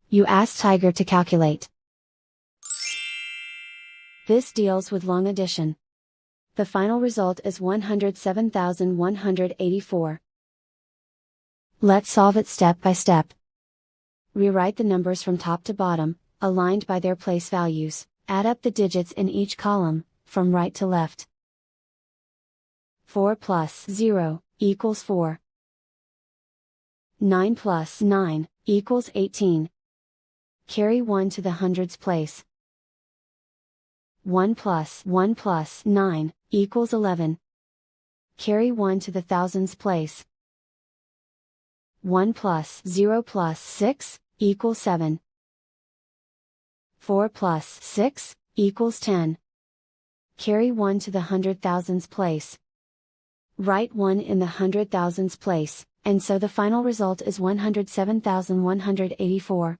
You ask Tiger to calculate. This deals with long addition. The final result is 107,184. Let's solve it step by step. Rewrite the numbers from top to bottom, aligned by their place values. Add up the digits in each column, from right to left. 4 plus 0 equals 4. 9 plus 9 equals 18. Carry 1 to the hundreds place. 1 plus 9 equals 11. Carry 1 to the thousands place. 1 plus 0 plus 6 equals 7. 4 plus 6 equals 10. Carry 1 to the hundred thousands place. Write 1 in the hundred thousands place, and so the final result is 107,184.